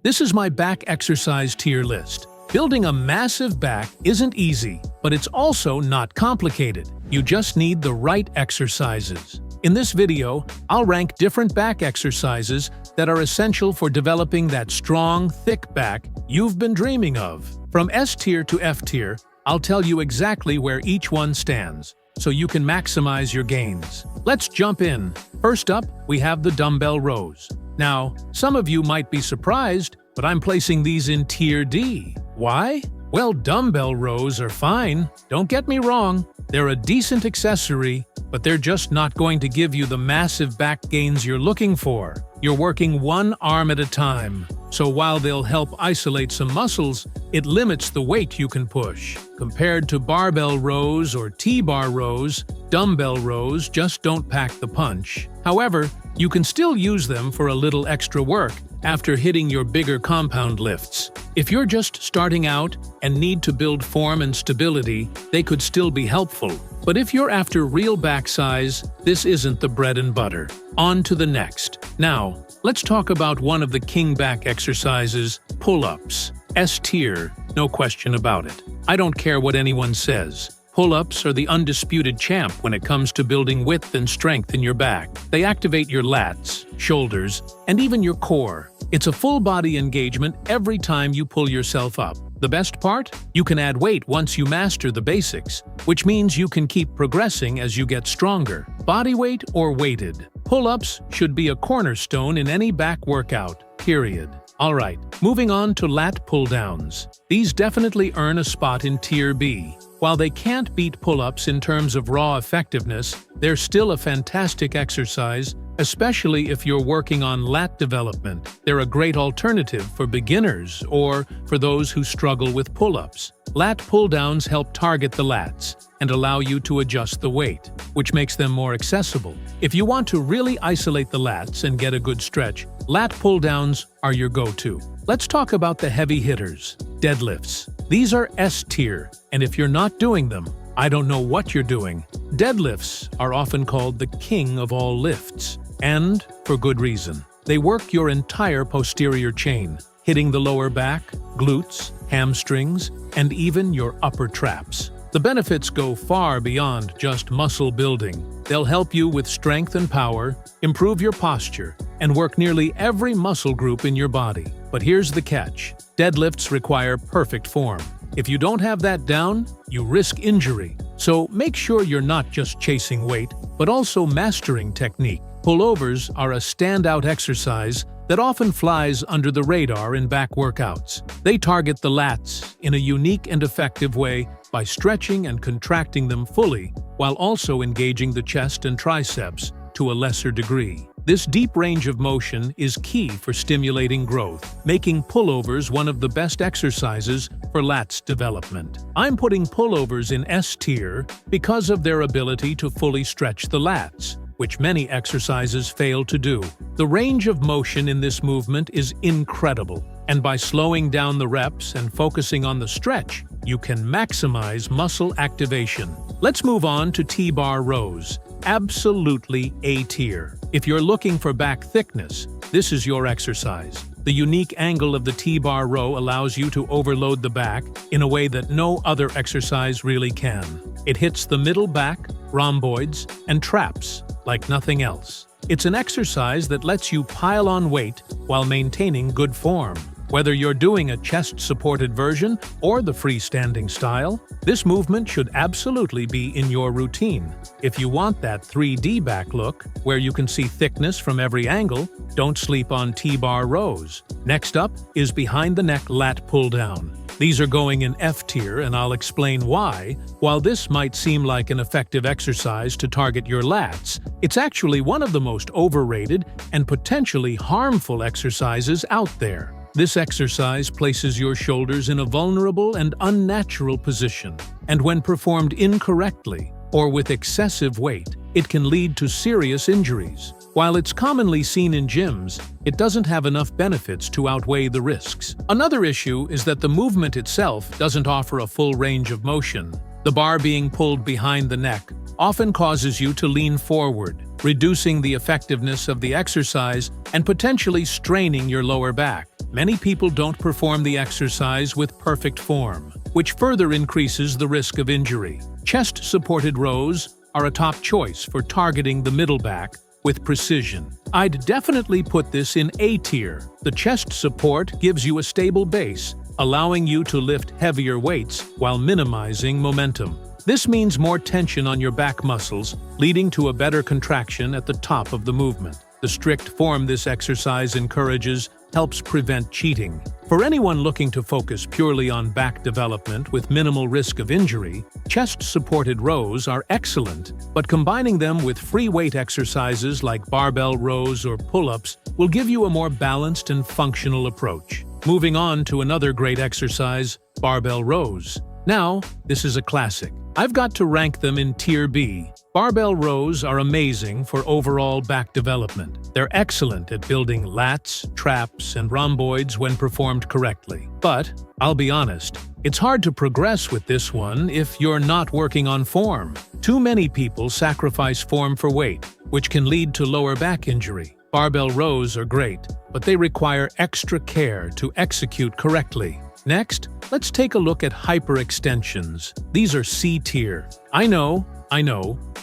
This is my back exercise tier list. Building a massive back isn't easy, but it's also not complicated. You just need the right exercises. In this video, I'll rank different back exercises that are essential for developing that strong, thick back you've been dreaming of. From S tier to F tier, I'll tell you exactly where each one stands, so you can maximize your gains. Let's jump in. First up, we have the dumbbell rows. Now, some of you might be surprised, but I'm placing these in tier D. Why? Well, dumbbell rows are fine, don't get me wrong. They're a decent accessory, but they're just not going to give you the massive back gains you're looking for. You're working one arm at a time, so while they'll help isolate some muscles, it limits the weight you can push. Compared to barbell rows or T-bar rows, dumbbell rows just don't pack the punch. However, you can still use them for a little extra work after hitting your bigger compound lifts. If you're just starting out and need to build form and stability, they could still be helpful. But if you're after real back size, this isn't the bread and butter. On to the next. Now, let's talk about one of the king back exercises, pull-ups. S tier, no question about it. I don't care what anyone says. Pull-ups are the undisputed champ when it comes to building width and strength in your back. They activate your lats, shoulders, and even your core. It's a full-body engagement every time you pull yourself up. The best part? You can add weight once you master the basics, which means you can keep progressing as you get stronger. Body weight or weighted? Pull-ups should be a cornerstone in any back workout, period. Alright, moving on to lat pull-downs. These definitely earn a spot in Tier B. While they can't beat pull-ups in terms of raw effectiveness, they're still a fantastic exercise, especially if you're working on lat development. They're a great alternative for beginners or for those who struggle with pull-ups. Lat pull-downs help target the lats and allow you to adjust the weight, which makes them more accessible. If you want to really isolate the lats and get a good stretch, lat pull-downs are your go-to. Let's talk about the heavy hitters, deadlifts. These are S tier, and if you're not doing them, I don't know what you're doing. Deadlifts are often called the king of all lifts, and for good reason. They work your entire posterior chain, hitting the lower back, glutes, hamstrings, and even your upper traps. The benefits go far beyond just muscle building. They'll help you with strength and power, improve your posture, and work nearly every muscle group in your body. But here's the catch. Deadlifts require perfect form. If you don't have that down, you risk injury. So make sure you're not just chasing weight, but also mastering technique. Pullovers are a standout exercise that often flies under the radar in back workouts. They target the lats in a unique and effective way by stretching and contracting them fully, while also engaging the chest and triceps to a lesser degree. This deep range of motion is key for stimulating growth, making pullovers one of the best exercises for lats development. I'm putting pullovers in S tier because of their ability to fully stretch the lats, which many exercises fail to do. The range of motion in this movement is incredible, and by slowing down the reps and focusing on the stretch, you can maximize muscle activation. Let's move on to T-bar rows. Absolutely A tier. If you're looking for back thickness, this is your exercise. The unique angle of the T-bar row allows you to overload the back in a way that no other exercise really can. It hits the middle back, rhomboids, and traps like nothing else. It's an exercise that lets you pile on weight while maintaining good form. Whether you're doing a chest-supported version or the freestanding style, this movement should absolutely be in your routine. If you want that 3D back look, where you can see thickness from every angle, don't sleep on T-bar rows. Next up is behind-the-neck lat pull-down. These are going in F tier, and I'll explain why. While this might seem like an effective exercise to target your lats, it's actually one of the most overrated and potentially harmful exercises out there. This exercise places your shoulders in a vulnerable and unnatural position, and when performed incorrectly or with excessive weight, it can lead to serious injuries. While it's commonly seen in gyms, it doesn't have enough benefits to outweigh the risks. Another issue is that the movement itself doesn't offer a full range of motion. The bar being pulled behind the neck often causes you to lean forward, reducing the effectiveness of the exercise and potentially straining your lower back. many people don't perform the exercise with perfect form, which further increases the risk of injury. Chest-supported rows are a top choice for targeting the middle back with precision. I'd definitely put this in A tier. The chest support gives you a stable base, allowing you to lift heavier weights while minimizing momentum. This means more tension on your back muscles, leading to a better contraction at the top of the movement. The strict form this exercise encourages helps prevent cheating. For anyone looking to focus purely on back development with minimal risk of injury, chest-supported rows are excellent, but combining them with free weight exercises like barbell rows or pull-ups will give you a more balanced and functional approach. Moving on to another great exercise, barbell rows. Now, this is a classic. I've got to rank them in Tier B. Barbell rows are amazing for overall back development. They're excellent at building lats, traps, and rhomboids when performed correctly. But, I'll be honest, it's hard to progress with this one if you're not working on form. Too many people sacrifice form for weight, which can lead to lower back injury. Barbell rows are great, but they require extra care to execute correctly. Next, let's take a look at hyperextensions. These are C tier. I know,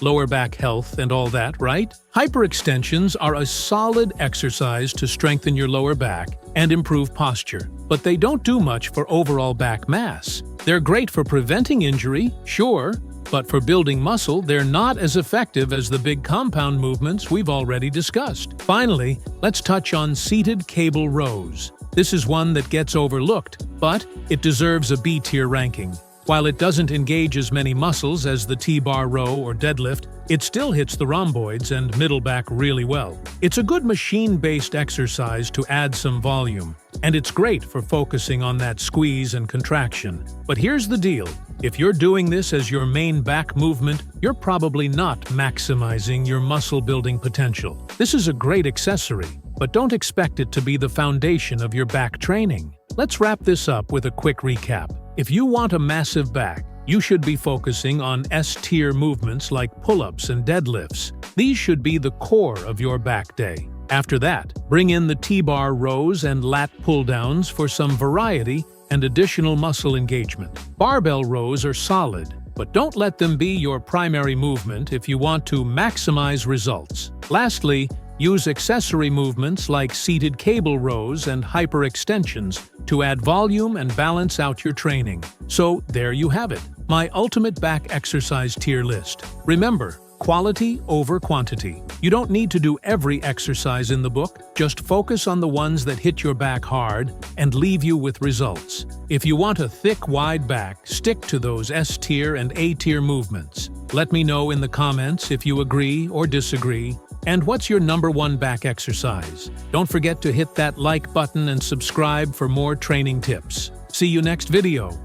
lower back health and all that, right? Hyperextensions are a solid exercise to strengthen your lower back and improve posture, but they don't do much for overall back mass. They're great for preventing injury, sure, but for building muscle, they're not as effective as the big compound movements we've already discussed. Finally, let's touch on seated cable rows. This is one that gets overlooked, but it deserves a B-tier ranking. While it doesn't engage as many muscles as the T-bar row or deadlift, it still hits the rhomboids and middle back really well. It's a good machine-based exercise to add some volume, and it's great for focusing on that squeeze and contraction. But here's the deal. If you're doing this as your main back movement, you're probably not maximizing your muscle-building potential. This is a great accessory, but don't expect it to be the foundation of your back training. Let's wrap this up with a quick recap. If you want a massive back, you should be focusing on S-tier movements like pull-ups and deadlifts. These should be the core of your back day. After that, bring in the T-bar rows and lat pull-downs for some variety and additional muscle engagement. Barbell rows are solid, but don't let them be your primary movement if you want to maximize results. Lastly, use accessory movements like seated cable rows and hyperextensions to add volume and balance out your training. So there you have it, my ultimate back exercise tier list. Remember, quality over quantity. You don't need to do every exercise in the book, just focus on the ones that hit your back hard and leave you with results. If you want a thick, wide back, stick to those S-tier and A-tier movements. Let me know in the comments if you agree or disagree. And what's your #1 back exercise? Don't forget to hit that like button and subscribe for more training tips. See you next video.